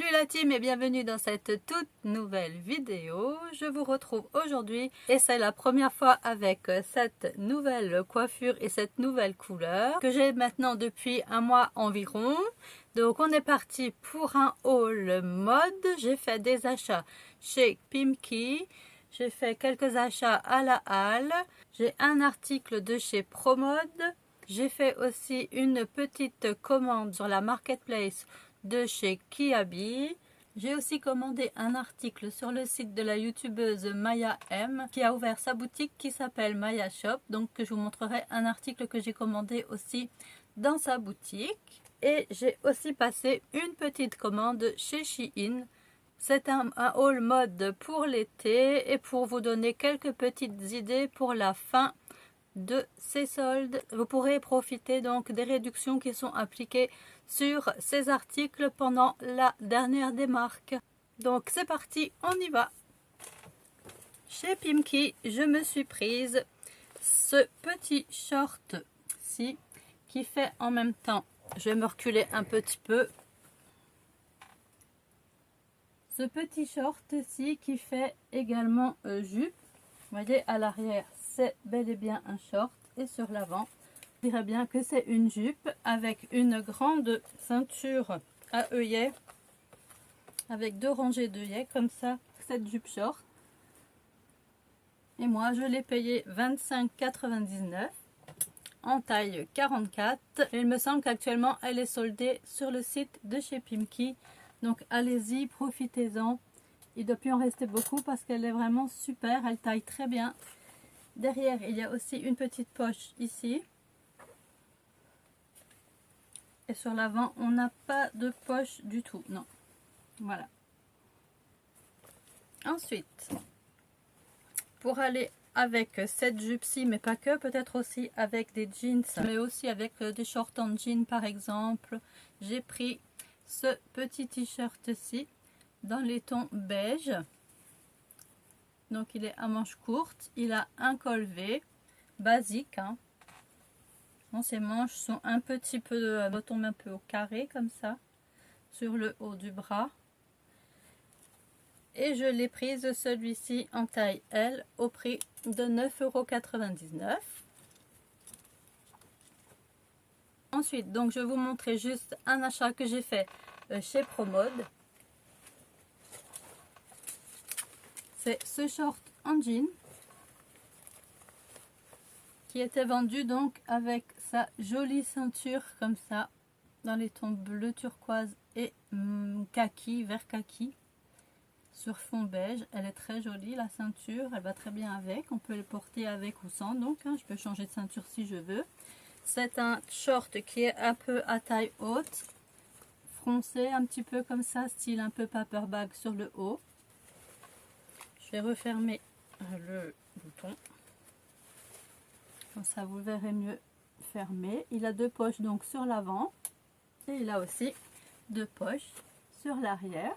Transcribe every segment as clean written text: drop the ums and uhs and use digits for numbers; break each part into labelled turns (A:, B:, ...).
A: Salut la team et bienvenue dans cette toute nouvelle vidéo. Je vous retrouve aujourd'hui et c'est la première fois avec cette nouvelle coiffure et cette nouvelle couleur que j'ai maintenant depuis un mois environ. Donc on est parti pour un haul mode. J'ai fait des achats chez Pimki. J'ai fait quelques achats à la halle. J'ai un article de chez Promode. J'ai fait aussi une petite commande sur la marketplace de chez Kiabi. J'ai aussi commandé un article sur le site de la youtubeuse Maya M qui a ouvert sa boutique qui s'appelle Maya Shop. Donc je vous montrerai un article que j'ai commandé aussi dans sa boutique. Et j'ai aussi passé une petite commande chez Shein. C'est un haul mode pour l'été et pour vous donner quelques petites idées pour la fin de ces soldes. Vous pourrez profiter donc des réductions qui sont appliquées sur ces articles pendant la dernière des marques. Donc c'est parti, on y va. Chez Pimki, je me suis prise ce petit short-ci qui fait en même temps, je vais me reculer un petit peu, ce petit short-ci qui fait également jupe. Vous voyez à l'arrière, c'est bel et bien un short et sur l'avant, je dirais bien que c'est une jupe avec une grande ceinture à œillets avec deux rangées d'œillets comme ça, cette jupe short. Et moi je l'ai payé 25,99 en taille 44 et il me semble qu'actuellement elle est soldée sur le site de chez Pimki. Donc allez-y, profitez-en. Il ne doit plus en rester beaucoup parce qu'elle est vraiment super, elle taille très bien. Derrière, il y a aussi une petite poche ici. Et sur l'avant, on n'a pas de poche du tout, non. Voilà. Ensuite, pour aller avec cette jupe-ci, mais pas que, peut-être aussi avec des jeans, mais aussi avec des shorts en jean par exemple, j'ai pris ce petit t-shirt-ci dans les tons beige. Donc il est à manches courtes, il a un col V, basique. Bon, ces manches sont un petit peu, retombent un peu au carré comme ça, sur le haut du bras. Et je l'ai prise celui-ci en taille L au prix de 9,99 €. Ensuite, donc je vais vous montrer juste un achat que j'ai fait chez Promode. C'est ce short en jean qui était vendu donc avec sa jolie ceinture comme ça dans les tons bleu turquoise et kaki, vert kaki sur fond beige. Elle est très jolie la ceinture, elle va très bien avec, on peut le porter avec ou sans donc je peux changer de ceinture si je veux. C'est un short qui est un peu à taille haute, froncé un petit peu comme ça, style un peu paper bag sur le haut. Je vais refermer le bouton, comme ça vous verrez mieux fermé. Il a deux poches donc sur l'avant et il a aussi deux poches sur l'arrière.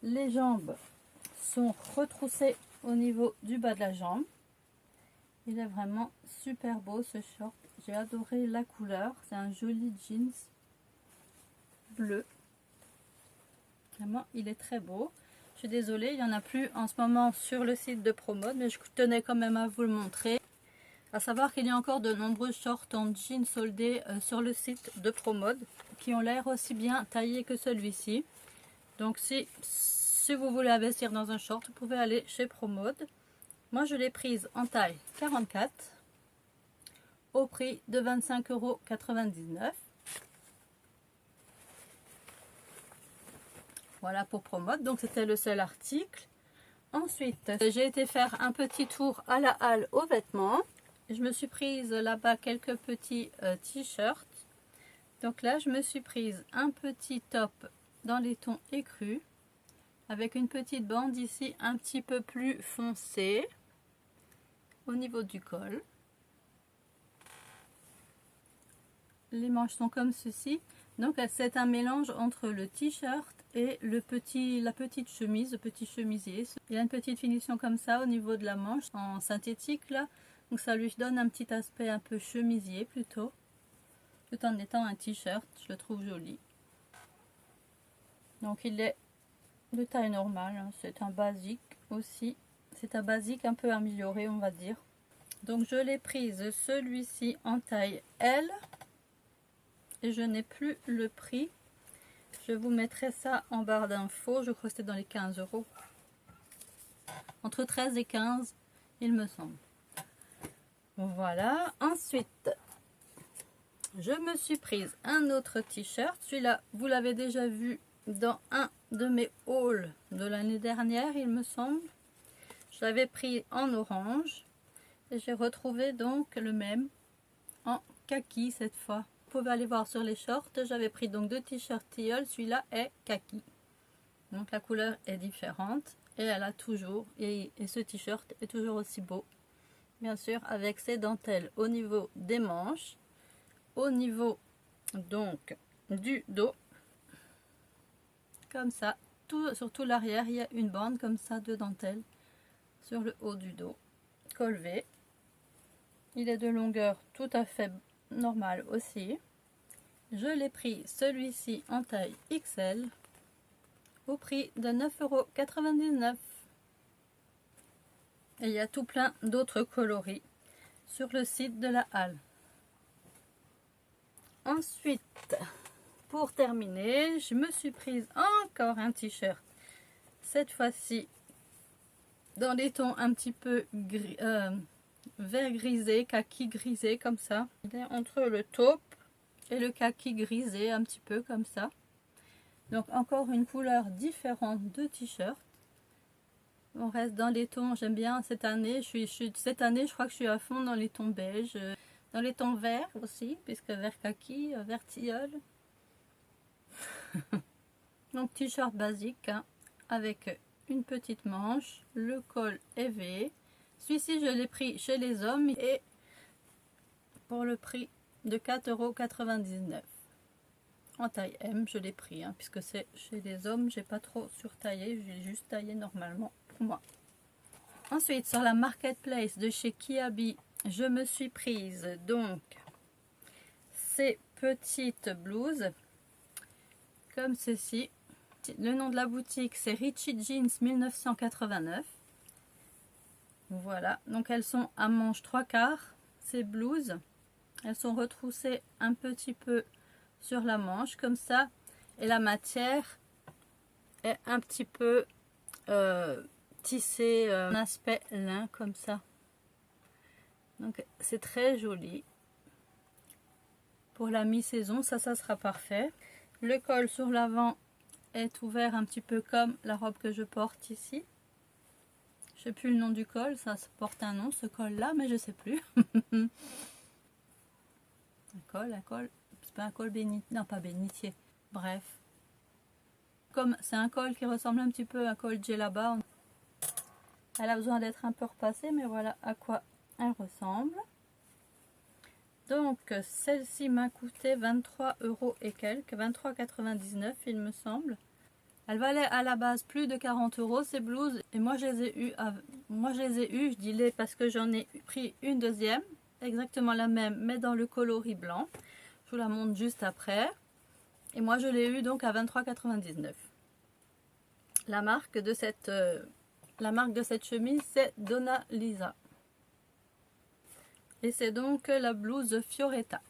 A: Les jambes sont retroussées au niveau du bas de la jambe. Il est vraiment super beau ce short, j'ai adoré la couleur, c'est un joli jeans bleu, vraiment il est très beau. Je suis désolée, il n'y en a plus en ce moment sur le site de Promode, mais je tenais quand même à vous le montrer. À savoir qu'il y a encore de nombreux shorts en jean soldés sur le site de Promode qui ont l'air aussi bien taillés que celui-ci. Donc si vous voulez investir dans un short, vous pouvez aller chez Promode. Moi je l'ai prise en taille 44 au prix de 25,99 €. Voilà pour Promode, donc c'était le seul article. Ensuite, j'ai été faire un petit tour à la halle aux vêtements. Je me suis prise là-bas quelques petits t-shirts. Donc là, je me suis prise un petit top dans les tons écrus avec une petite bande ici un petit peu plus foncée au niveau du col. Les manches sont comme ceci. Donc c'est un mélange entre le t-shirt et la petite chemise, le petit chemisier. Il y a une petite finition comme ça au niveau de la manche en synthétique là. Donc ça lui donne un petit aspect un peu chemisier plutôt. Tout en étant un t-shirt, je le trouve joli. Donc il est de taille normale, hein. C'est un basique aussi. C'est un basique un peu amélioré, on va dire. Donc je l'ai prise celui-ci en taille L. Et je n'ai plus le prix. Je vous mettrai ça en barre d'infos. Je crois que c'était dans les 15 €. Entre 13 et 15, il me semble. Voilà. Ensuite, je me suis prise un autre t-shirt. Celui-là, vous l'avez déjà vu dans un de mes hauls de l'année dernière, il me semble. Je l'avais pris en orange. Et j'ai retrouvé donc le même en kaki cette fois. Vous pouvez aller voir sur les shorts. J'avais pris donc 2 t-shirts tilleul. Celui-là est kaki. Donc la couleur est différente. Et elle a toujours, et ce t-shirt est toujours aussi beau. Bien sûr, avec ses dentelles au niveau des manches. Au niveau donc du dos. Comme ça. Sur tout l'arrière, il y a une bande comme ça de dentelle. Sur le haut du dos. Col V. Il est de longueur tout à fait normale aussi. Je l'ai pris celui-ci en taille XL au prix de 9,99 €. Et il y a tout plein d'autres coloris sur le site de la Halle. Ensuite, pour terminer, je me suis prise encore un t-shirt. Cette fois-ci, dans les tons un petit peu gris, vert grisé, kaki grisé comme ça. Il est entre le taupe et le kaki grisé un petit peu comme ça. Donc encore une couleur différente de t-shirt. On reste dans les tons, j'aime bien cette année. Cette année, je crois que je suis à fond dans les tons beige, dans les tons verts aussi, puisque vert kaki, vert tilleul. Donc t-shirt basique hein, avec une petite manche, le col est V. Celui-ci, je l'ai pris chez les hommes et pour le prix de 4,99 €. En taille M, je l'ai pris, hein, puisque c'est chez les hommes, j'ai pas trop surtaillé, j'ai juste taillé normalement pour moi. Ensuite, sur la marketplace de chez Kiabi, je me suis prise donc ces petites blouses comme ceci. Le nom de la boutique, c'est Richie Jeans 1989. Voilà, donc elles sont à manches 3/4, ces blouses. Elles sont retroussées un petit peu sur la manche, comme ça. Et la matière est un petit peu tissée, en aspect lin, comme ça. Donc c'est très joli. Pour la mi-saison, ça sera parfait. Le col sur l'avant est ouvert un petit peu comme la robe que je porte ici. Je sais plus le nom du col, ça porte un nom ce col là, mais je sais plus. un col, c'est pas un col bénitier, non pas bénitier, bref. Comme c'est un col qui ressemble un petit peu à un col djellaba, elle a besoin d'être un peu repassée, mais voilà à quoi elle ressemble. Donc celle-ci m'a coûté 23 € et quelques, 23,99 € il me semble. Elle valait à la base plus de 40 € ces blouses et moi je les ai eues, je dis les parce que j'en ai pris une deuxième, exactement la même mais dans le coloris blanc. Je vous la montre juste après. Et moi je l'ai eu donc à 23,99 €. La marque de cette chemise c'est Donna Lisa. Et c'est donc la blouse Fioretta.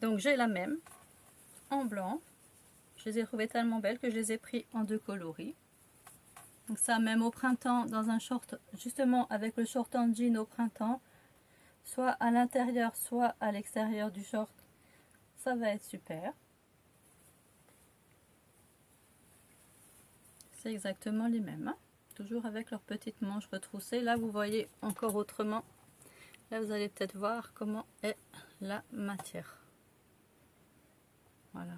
A: Donc j'ai la même en blanc. Je les ai trouvées tellement belles que je les ai pris en 2 coloris. Donc ça, même au printemps, dans un short, justement avec le short en jean au printemps, soit à l'intérieur, soit à l'extérieur du short, ça va être super. C'est exactement les mêmes, hein, toujours avec leurs petites manches retroussées. Là, vous voyez encore autrement. Là, vous allez peut-être voir comment est la matière. Voilà.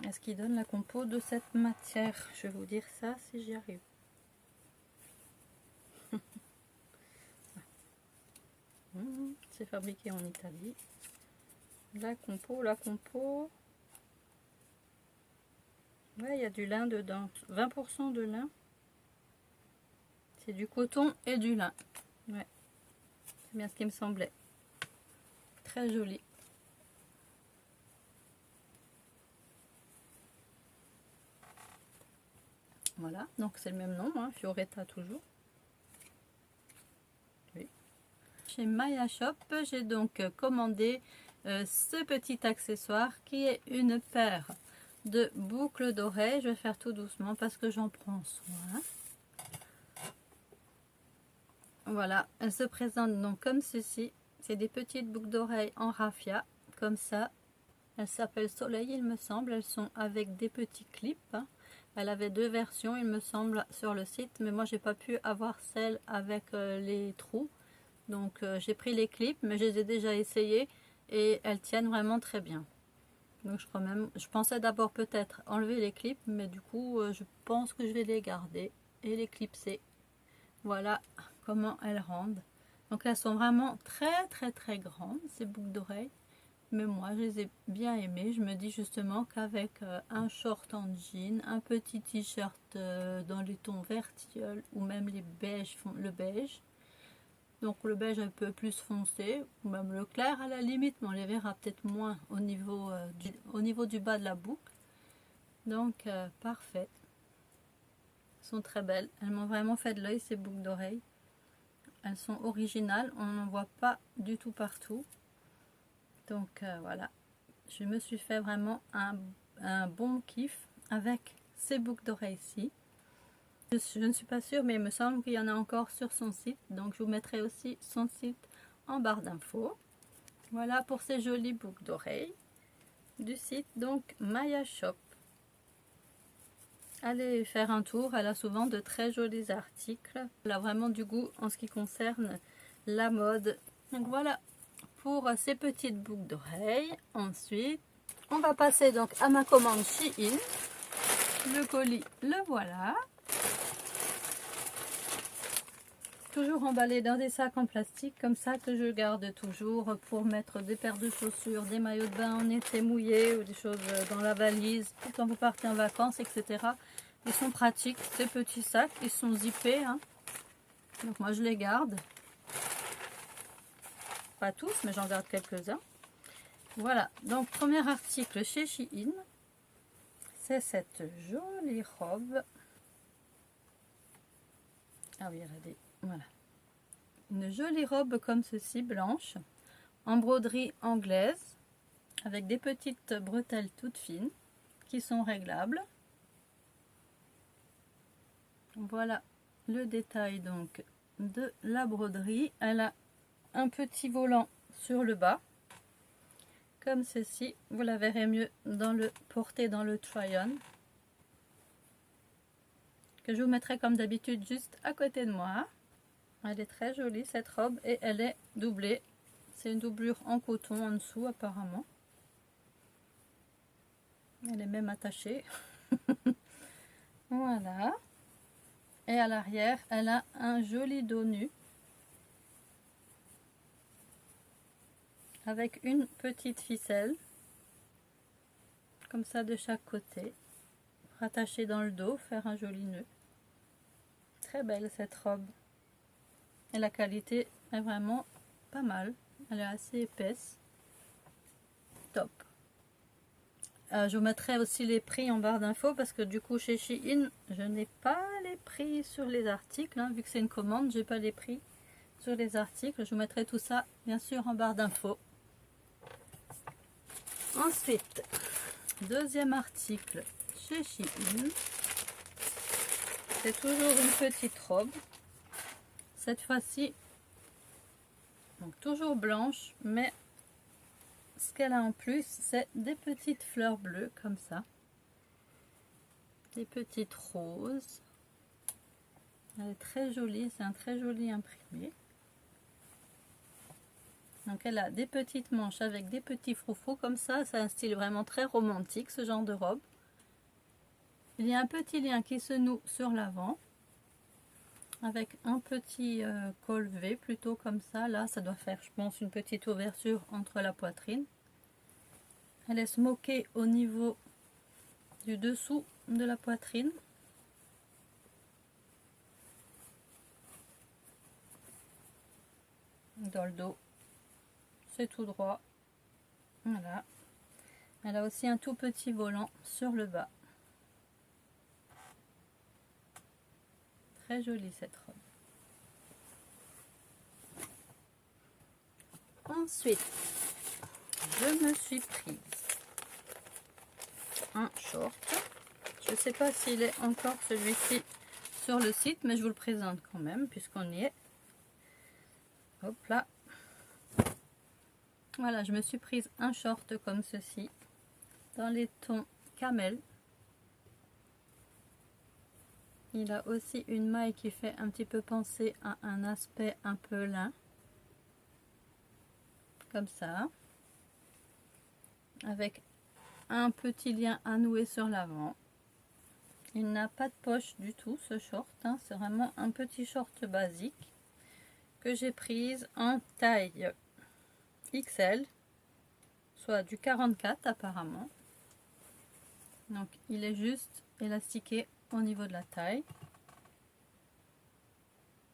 A: Est-ce qu'il donne la compo de cette matière? Je vais vous dire ça si j'y arrive. C'est fabriqué en Italie. La compo. Ouais, il y a du lin dedans. 20% de lin. C'est du coton et du lin. Ouais. C'est bien ce qui me semblait. Très joli. Voilà, donc c'est le même nom, hein, Fioretta toujours. Oui. Chez Maya Shop, j'ai donc commandé ce petit accessoire qui est une paire de boucles d'oreilles. Je vais faire tout doucement parce que j'en prends soin. Voilà, elles se présentent donc comme ceci. C'est des petites boucles d'oreilles en raffia, comme ça. Elles s'appellent Soleil, il me semble. Elles sont avec des petits clips. Hein. Elle avait deux versions, il me semble, sur le site. Mais moi, j'ai pas pu avoir celle avec les trous. Donc, j'ai pris les clips, mais je les ai déjà essayées. Et elles tiennent vraiment très bien. Donc, je pensais d'abord peut-être enlever les clips. Mais du coup, je pense que je vais les garder et les clipser. Voilà comment elles rendent. Donc, elles sont vraiment très grandes, ces boucles d'oreilles. Mais moi, je les ai bien aimées. Je me dis justement qu'avec un short en jean, un petit t-shirt dans les tons vert tilleul ou même les beiges, le beige. Donc le beige un peu plus foncé, ou même le clair à la limite, mais on les verra peut-être moins au niveau du bas de la boucle. Donc parfait. Elles sont très belles. Elles m'ont vraiment fait de l'œil ces boucles d'oreilles. Elles sont originales, on n'en voit pas du tout partout. Donc voilà, je me suis fait vraiment un bon kiff avec ces boucles d'oreilles-ci. Je ne suis pas sûre, mais il me semble qu'il y en a encore sur son site. Donc je vous mettrai aussi son site en barre d'infos. Voilà pour ces jolies boucles d'oreilles du site donc Maya Shop. Allez faire un tour, elle a souvent de très jolis articles. Elle a vraiment du goût en ce qui concerne la mode. Donc voilà pour ces petites boucles d'oreilles. Ensuite, on va passer donc à ma commande Shein. Le colis, le voilà. Toujours emballé dans des sacs en plastique comme ça que je garde toujours pour mettre des paires de chaussures, des maillots de bain en été mouillé ou des choses dans la valise quand vous partez en vacances, etc. Ils sont pratiques, ces petits sacs, ils sont zippés. Hein. Donc moi je les garde. Pas tous, mais j'en garde quelques-uns. Voilà, donc premier article chez Shein. C'est cette jolie robe. Ah oui, regardez, voilà. Une jolie robe comme ceci, blanche, en broderie anglaise, avec des petites bretelles toutes fines, qui sont réglables. Voilà le détail donc de la broderie. Elle a un petit volant sur le bas, comme ceci. Vous la verrez mieux portée dans le try-on, que je vous mettrai comme d'habitude juste à côté de moi. Elle est très jolie cette robe et elle est doublée. C'est une doublure en coton en dessous apparemment. Elle est même attachée. Voilà. Et à l'arrière, elle a un joli dos nu. Avec une petite ficelle. Comme ça de chaque côté. Rattachée dans le dos, faire un joli nœud. Très belle cette robe. Et la qualité est vraiment pas mal. Elle est assez épaisse. Top. Je vous mettrai aussi les prix en barre d'infos parce que du coup chez Shein, je n'ai pas les prix sur les articles. Hein, vu que c'est une commande, j'ai pas les prix sur les articles. Je vous mettrai tout ça bien sûr en barre d'infos. Ensuite, deuxième article chez Shein. C'est toujours une petite robe. Cette fois-ci, donc toujours blanche, mais ce qu'elle a en plus, c'est des petites fleurs bleues comme ça. Des petites roses. Elle est très jolie, c'est un très joli imprimé. Donc elle a des petites manches avec des petits froufrous comme ça. C'est un style vraiment très romantique ce genre de robe. Il y a un petit lien qui se noue sur l'avant. Avec un petit col V plutôt comme ça. Là ça doit faire je pense une petite ouverture entre la poitrine. Elle est smokée au niveau du dessous de la poitrine. Dans le dos, c'est tout droit. Voilà. Elle a aussi un tout petit volant sur le bas. très jolie cette robe. Ensuite, je me suis prise un short. Je ne sais pas s'il est encore celui-ci sur le site, mais je vous le présente quand même puisqu'on y est. Hop là. Voilà, je me suis prise un short comme ceci, dans les tons camel. Il a aussi une maille qui fait un petit peu penser à un aspect un peu lin. Comme ça. Avec un petit lien à nouer sur l'avant. Il n'a pas de poche du tout ce short, hein. C'est vraiment un petit short basique que j'ai prise en taille XL, soit du 44 apparemment. Donc il est juste élastiqué au niveau de la taille.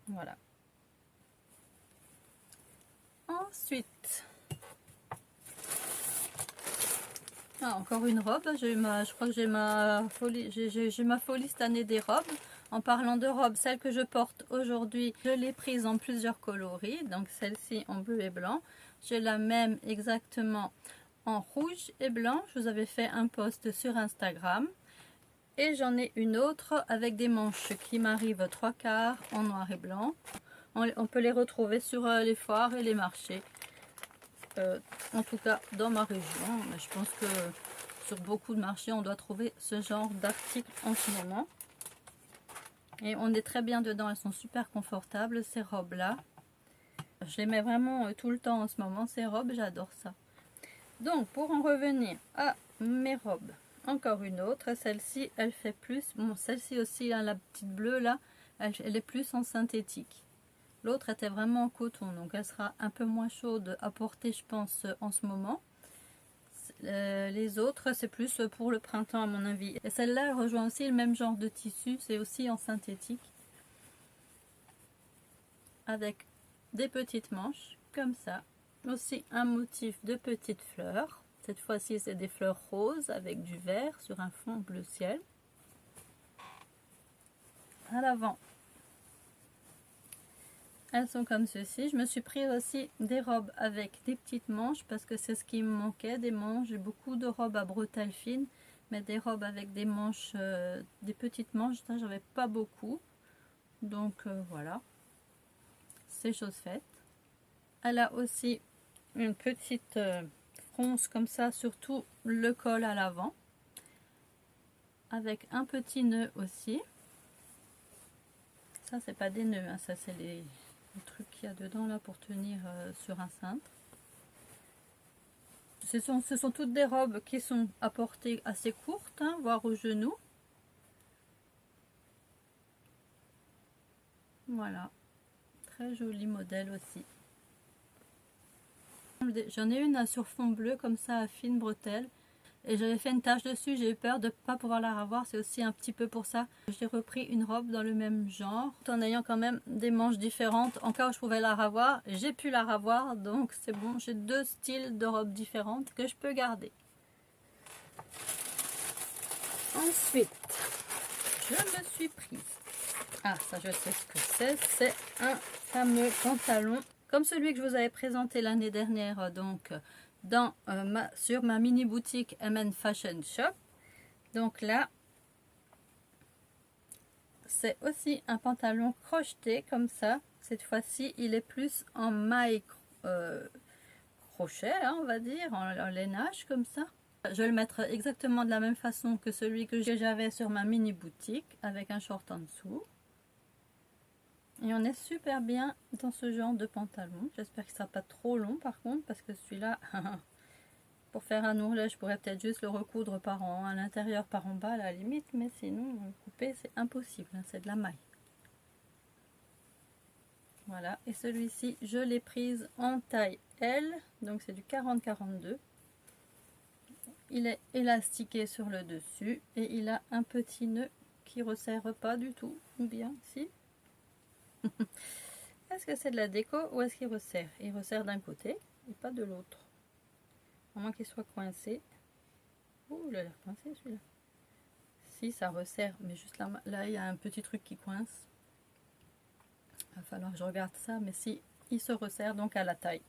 A: Voilà. Ensuite, encore une robe. Je crois que j'ai ma folie. J'ai ma folie cette année des robes. En parlant de robes, celle que je porte aujourd'hui, je l'ai prise en plusieurs coloris. Donc celle-ci en bleu et blanc. J'ai la même exactement en rouge et blanc. Je vous avais fait un post sur Instagram. Et j'en ai une autre avec des manches qui m'arrivent 3/4 en noir et blanc. On peut les retrouver sur les foires et les marchés. En tout cas dans ma région. Mais je pense que sur beaucoup de marchés, on doit trouver ce genre d'articles en ce moment. Et on est très bien dedans. Elles sont super confortables, ces robes-là. Je les mets vraiment tout le temps en ce moment, ces robes. J'adore ça. Donc, pour en revenir à mes robes. Encore une autre, celle-ci elle fait plus, bon celle-ci aussi hein, la petite bleue là, elle est plus en synthétique. L'autre était vraiment en coton, donc elle sera un peu moins chaude à porter je pense en ce moment. Les autres c'est plus pour le printemps à mon avis. Et celle-là elle rejoint aussi le même genre de tissu, c'est aussi en synthétique. Avec des petites manches comme ça, aussi un motif de petites fleurs. Cette fois-ci, c'est des fleurs roses avec du vert sur un fond bleu ciel. À l'avant, elles sont comme ceci. Je me suis pris aussi des robes avec des petites manches parce que c'est ce qui me manquait, des manches. J'ai beaucoup de robes à bretelles fines, mais des robes avec des manches, des petites manches, ça j'avais pas beaucoup. Donc voilà, c'est chose faite. Elle a aussi une petite fronce comme ça, surtout le col à l'avant, avec un petit nœud aussi. Ça c'est pas des nœuds, hein, ça c'est les trucs qu'il y a dedans là pour tenir sur un cintre. Ce sont toutes des robes qui sont à portée assez courte, hein, voire au genou. Voilà, très joli modèle aussi. J'en ai une sur fond bleu comme ça à fine bretelle. Et j'avais fait une tache dessus, j'ai eu peur de ne pas pouvoir la revoir, c'est aussi un petit peu pour ça. J'ai repris une robe dans le même genre, tout en ayant quand même des manches différentes. En cas où je pouvais la revoir, j'ai pu la revoir, donc c'est bon, j'ai deux styles de robes différentes que je peux garder. Ensuite, je me suis prise, ça je sais ce que c'est un fameux pantalon, comme celui que je vous avais présenté l'année dernière, donc sur ma mini boutique MN Fashion Shop. Donc là c'est aussi un pantalon crocheté comme ça. Cette fois-ci il est plus en maille crochet hein, on va dire, en lainage comme ça. Je vais le mettre exactement de la même façon que celui que j'avais sur ma mini boutique avec un short en dessous. Et on est super bien dans ce genre de pantalon. J'espère qu'il ne sera pas trop long par contre, parce que celui-là, pour faire un ourlet, je pourrais peut-être juste le recoudre à l'intérieur par en bas à la limite, mais sinon, couper, c'est impossible, hein, c'est de la maille. Voilà, et celui-ci, je l'ai prise en taille L, donc c'est du 40-42. Il est élastiqué sur le dessus et il a un petit nœud qui resserre pas du tout, ou bien si. Est-ce que c'est de la déco ou est-ce qu'il resserre? Il resserre d'un côté et pas de l'autre. À moins qu'il soit coincé. Ouh, il a l'air coincé celui-là. Si, ça resserre, mais juste là, il y a un petit truc qui coince. va falloir que je regarde ça, mais si il se resserre donc à la taille.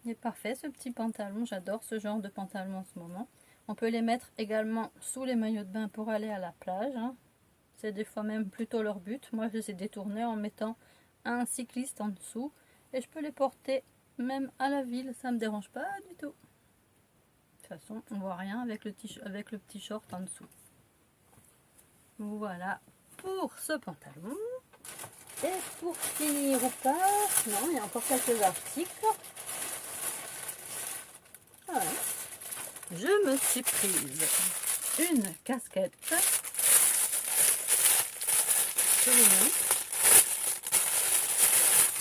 A: Il est parfait ce petit pantalon, j'adore ce genre de pantalon en ce moment. On peut les mettre également sous les maillots de bain pour aller à la plage, hein. C'est des fois même plutôt leur but. Moi je les ai détournés en mettant un cycliste en dessous. Et je peux les porter même à la ville, ça me dérange pas du tout. De toute façon, on voit rien avec le petit short en dessous. Voilà pour ce pantalon. Et pour finir ou pas, non, il y a encore quelques articles. Voilà. Je me suis prise une casquette.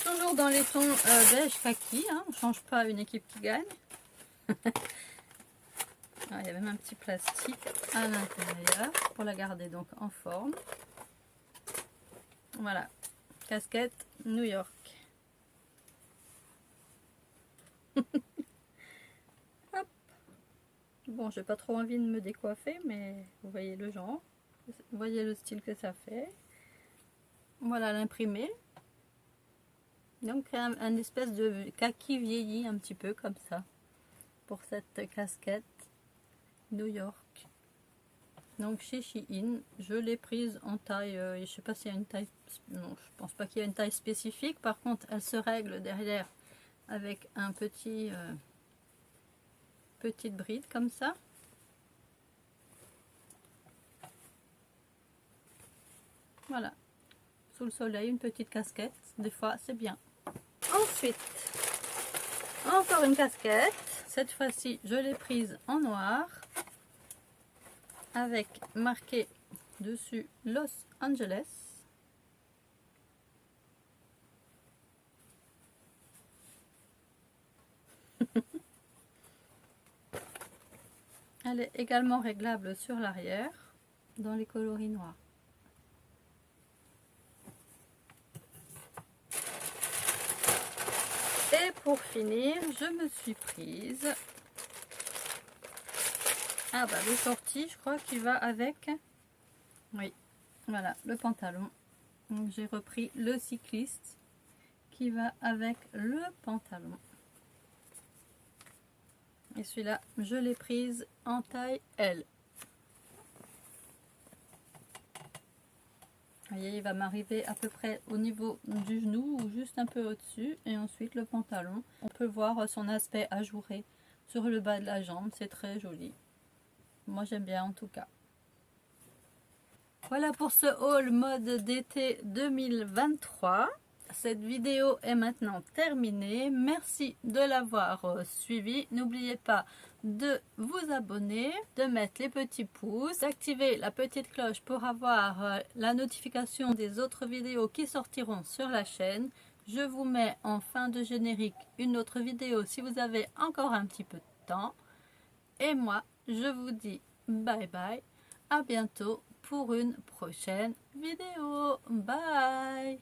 A: Toujours dans les tons beige kaki, hein, on ne change pas une équipe qui gagne. Ah, il y a même un petit plastique à l'intérieur pour la garder donc en forme. Voilà, casquette New York. Hop. Bon, j'ai pas trop envie de me décoiffer, mais vous voyez le genre, vous voyez le style que ça fait. Voilà l'imprimé. Donc un espèce de kaki vieilli un petit peu comme ça pour cette casquette New York. Donc chez Shein, je l'ai prise en taille, je sais pas s'il y a une taille, non je pense pas qu'il y a une taille spécifique. Par contre elle se règle derrière avec un petite bride comme ça. Voilà, sous le soleil, une petite casquette, des fois c'est bien. Ensuite, encore une casquette. Cette fois-ci, je l'ai prise en noir avec marqué dessus Los Angeles. Elle est également réglable sur l'arrière dans les coloris noirs. Et pour finir, je me suis prise le shorty, je crois qu'il va avec. Oui, voilà le pantalon. Donc j'ai repris le cycliste qui va avec le pantalon. Et celui-là, je l'ai prise en taille L. Vous voyez, il va m'arriver à peu près au niveau du genou ou juste un peu au-dessus. Et ensuite le pantalon, on peut voir son aspect ajouré sur le bas de la jambe, c'est très joli. Moi j'aime bien en tout cas. Voilà pour ce haul mode d'été 2023. Cette vidéo est maintenant terminée. Merci de l'avoir suivi. N'oubliez pas de vous abonner, de mettre les petits pouces, d'activer la petite cloche pour avoir la notification des autres vidéos qui sortiront sur la chaîne. Je vous mets en fin de générique une autre vidéo si vous avez encore un petit peu de temps. Et moi, je vous dis bye bye. À bientôt pour une prochaine vidéo. Bye.